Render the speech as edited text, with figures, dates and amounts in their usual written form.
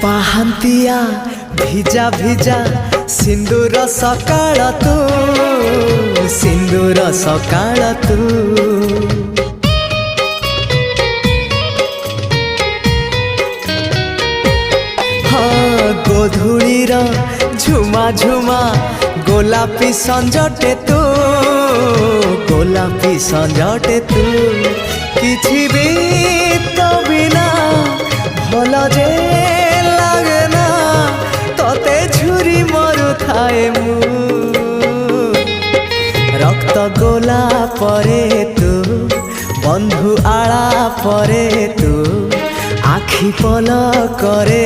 ପାହାନ୍ତିଆ ଭିଜା ଭିଜା ସିନ୍ଦୁର ସକାଳ ତୁ, ସିନ୍ଦୁର ସକାଳ ତୁ। ହଁ ଗୋଧୂଳିର ଝୁମା ଝୁମା ଗୋଲାପୀ ସଞ୍ଜଟେ ତୁ, ଗୋଲାପୀ ସଞ୍ଜଟେ ତୁ। କିଛି ବି ତ ବିନା ଭଲ ଯେ লাগে না, ততে ঝুরি মরুথায়ে মু। রক্ত গোলা পরে তু, বন্ধু আড়া পরে তু, আখি পল করে